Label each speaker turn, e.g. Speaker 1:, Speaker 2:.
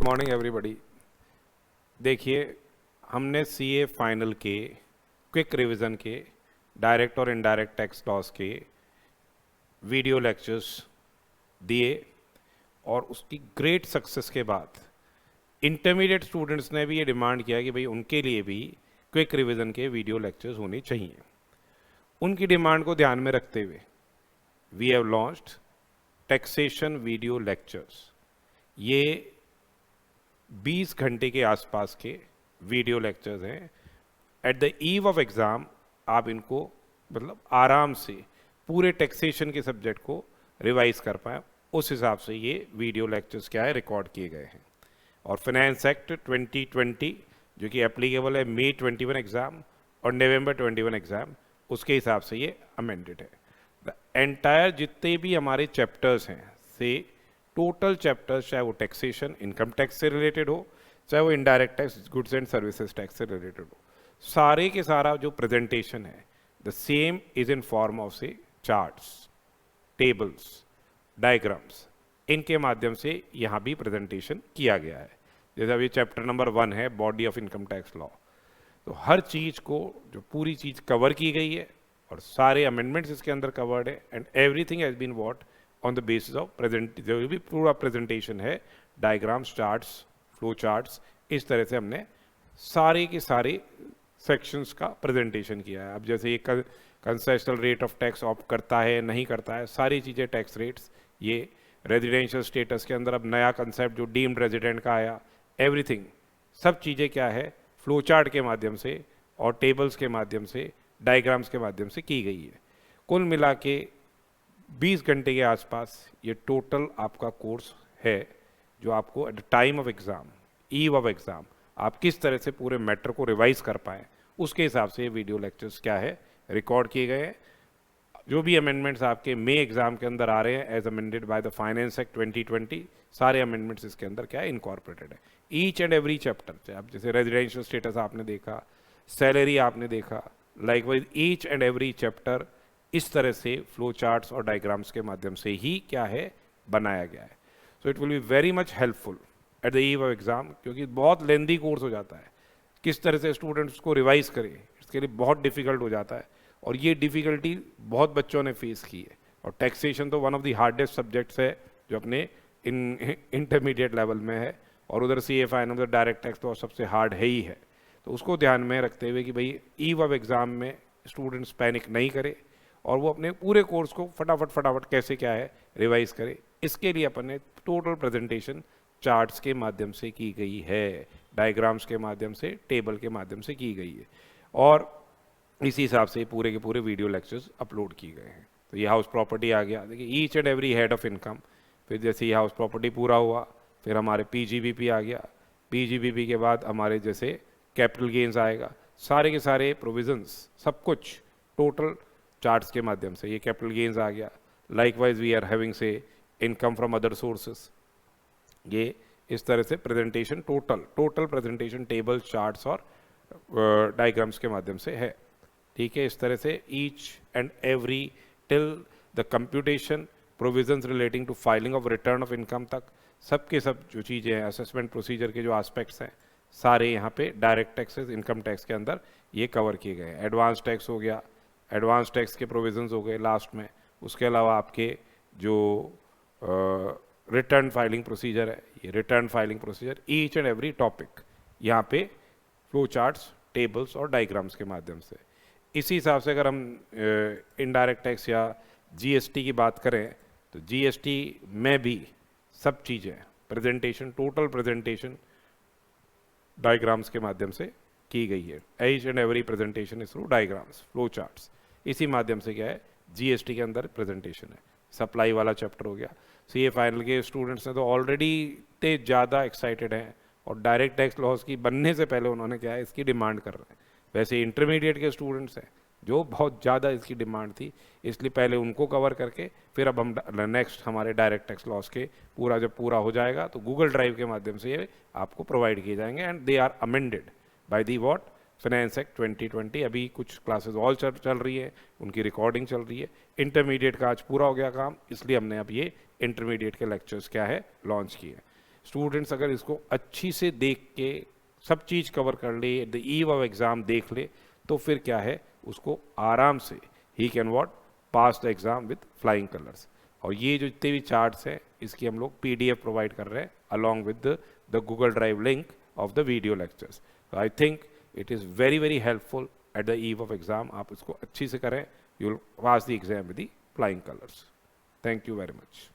Speaker 1: Morning everybody. देखिए, हमने CA final के क्विक रिवीजन के डायरेक्ट और इनडायरेक्ट टैक्स लॉस के वीडियो लेक्चर्स दिए और उसकी ग्रेट सक्सेस के बाद इंटरमीडिएट स्टूडेंट्स ने भी ये डिमांड किया कि भाई उनके लिए भी क्विक रिवीजन के वीडियो लेक्चर्स होने चाहिए। उनकी डिमांड को ध्यान में रखते हुए we have launched taxation video lectures. ये 20 घंटे के आसपास के वीडियो लेक्चर्स हैं। At the eve of exam आप इनको मतलब आराम से पूरे टैक्सेशन के सब्जेक्ट को रिवाइज कर पाएँ, उस हिसाब से ये वीडियो लेक्चर्स क्या है रिकॉर्ड किए गए हैं। और फाइनेंस एक्ट 2020 जो कि एप्लीकेबल है मई 21 एग्ज़ाम और नवंबर 21 एग्ज़ाम, उसके हिसाब से ये अमेंडेड है। द एंटायर जितने भी हमारे चैप्टर्स हैं से टोटल चैप्टर्स, चाहे वो टैक्सेशन इनकम टैक्स से रिलेटेड हो, चाहे वो indirect tax goods and services tax से रिलेटेड हो, सारे के सारा जो प्रेजेंटेशन है the same is in form of से चार्ट्स, टेबल्स, डायग्राम्स, इनके माध्यम से यहाँ भी प्रेजेंटेशन किया गया है। जैसे अभी चैप्टर नंबर 1 है body of income tax law, तो हर चीज़ को जो पूरी चीज़ कवर की गई है और सारे अमेंडमेंट्स इसके अंदर कवर्ड है and everything has been what on the basis of present, जो भी पूरा प्रेजेंटेशन है, डायग्राम्स, चार्ट्स, फ्लो चार्ट्स, इस तरह से हमने सारे के सारे सेक्शंस का प्रेजेंटेशन किया है। अब जैसे ये concessional rate of tax opt करता है नहीं करता है, सारी चीज़ें टैक्स रेट्स, ये रेजिडेंशियल स्टेटस के अंदर अब नया कंसेप्ट जो डीम्ड रेजिडेंट का आया, एवरीथिंग, सब चीज़ें क्या है फ्लो चार्ट के माध्यम से और टेबल्स के माध्यम से, डायग्राम्स के माध्यम से की गई है। कुल मिला के 20 घंटे के आसपास ये टोटल आपका कोर्स है, जो आपको at the time of exam, ewe of exam, आप किस तरह से पूरे मैटर को रिवाइज कर पाएँ, उसके हिसाब से ये वीडियो लेक्चर्स क्या है रिकॉर्ड किए गए हैं। जो भी अमेंडमेंट्स आपके मई एग्ज़ाम के अंदर आ रहे हैं as amended by the finance act 2020, सारे अमेंडमेंट्स इसके अंदर क्या है इनकॉर्पोरेटेड है। ईच एंड एवरी चैप्टर से आप जैसे रेजिडेंशियल स्टेटस आपने देखा, सैलरी आपने देखा, likewise each and every chapter इस तरह से फ्लो चार्ट्स और डायग्राम्स के माध्यम से ही क्या है बनाया गया है। So it will be very much helpful eight the eve of exam, क्योंकि बहुत लेंदी कोर्स हो जाता है, किस तरह से स्टूडेंट्स को रिवाइज करें इसके लिए बहुत डिफ़िकल्ट हो जाता है और ये डिफ़िकल्टी बहुत बच्चों ने फेस की है। और टैक्सेशन तो one of the hardest subjects है जो अपने इंटरमीडिएट लेवल में है, और उधर सी ए फाइनल उधर डायरेक्ट टैक्स तो सबसे हार्ड है ही है। तो उसको ध्यान में रखते हुए कि भाई ईव ऑफ एग्ज़ाम में स्टूडेंट्स पैनिक नहीं करे और वो अपने पूरे कोर्स को फटाफट कैसे क्या है रिवाइज करे, इसके लिए अपन ने टोटल प्रेजेंटेशन चार्ट्स के माध्यम से की गई है, डायग्राम्स के माध्यम से, टेबल के माध्यम से की गई है, और इसी हिसाब से पूरे के पूरे वीडियो लेक्चर्स अपलोड किए गए हैं। तो ये हाउस प्रॉपर्टी आ गया, देखिए each and every head of income, फिर जैसे ये हाउस प्रॉपर्टी पूरा हुआ फिर हमारे पीजीबीपी आ गया, पीजीबीपी के बाद हमारे जैसे कैपिटल गेन्स आएगा, सारे के सारे प्रोविजंस सब कुछ टोटल चार्ट्स के माध्यम से, ये कैपिटल गेन्स आ गया। Likewise we are having say income from other sources, ये इस तरह से presentation total presentation tables, charts और डायग्राम्स के माध्यम से है। ठीक है, इस तरह से each and every till the computation provisions relating to filing of return of income तक, सब के सब जो चीज़ें हैं, असेसमेंट प्रोसीजर के जो एस्पेक्ट्स हैं, सारे यहाँ पे डायरेक्ट टैक्सेस इनकम टैक्स के अंदर ये कवर किए गए हैं। एडवांस टैक्स हो गया, एडवांस टैक्स के प्रोविजंस हो गए लास्ट में, उसके अलावा आपके जो रिटर्न फाइलिंग प्रोसीजर है, ये return filing procedure, each and every topic यहाँ पे फ्लो चार्ट्स, टेबल्स और डायग्राम्स के माध्यम से। इसी हिसाब से अगर हम इनडायरेक्ट टैक्स या जीएसटी की बात करें तो जीएसटी में भी सब चीज़ें प्रेजेंटेशन, टोटल प्रेजेंटेशन डायग्राम्स के माध्यम से की गई है। Each and every presentation is through diagrams, flow charts, इसी माध्यम से क्या है जीएसटी के अंदर प्रेजेंटेशन है। सप्लाई वाला चैप्टर हो गया। सीए फाइनल के स्टूडेंट्स ने तो ऑलरेडी इतने ज़्यादा एक्साइटेड हैं और डायरेक्ट टैक्स लॉस की बनने से पहले उन्होंने क्या है इसकी डिमांड कर रहे हैं। वैसे इंटरमीडिएट के स्टूडेंट्स हैं जो बहुत ज़्यादा इसकी डिमांड थी, इसलिए पहले उनको कवर करके फिर अब हम नेक्स्ट हमारे डायरेक्ट टैक्स लॉस के पूरा जब पूरा हो जाएगा तो गूगल ड्राइव के माध्यम से ये आपको प्रोवाइड किए जाएंगे and they are amended by the what finance act 2020। अभी कुछ क्लासेस ऑल चल रही है, उनकी रिकॉर्डिंग चल रही है। इंटरमीडिएट का आज पूरा हो गया काम, इसलिए हमने अब ये इंटरमीडिएट के लेक्चर्स क्या है लॉन्च किए। स्टूडेंट्स अगर इसको अच्छी से देख के सब चीज़ कवर कर ले, द ईव ऑफ एग्ज़ाम देख ले, तो फिर क्या है, उसको आराम से he can what pass the exam with flying colours. और ये जो जितने भी चार्ट्स हैं इसकी हम लोग PDF प्रोवाइड कर रहे हैं along with the Google drive link of the video lectures. I think it is very very helpful eight the eve of exam. आप इसको अच्छी से करें, you will pass the exam with the flying colours. Thank you very much.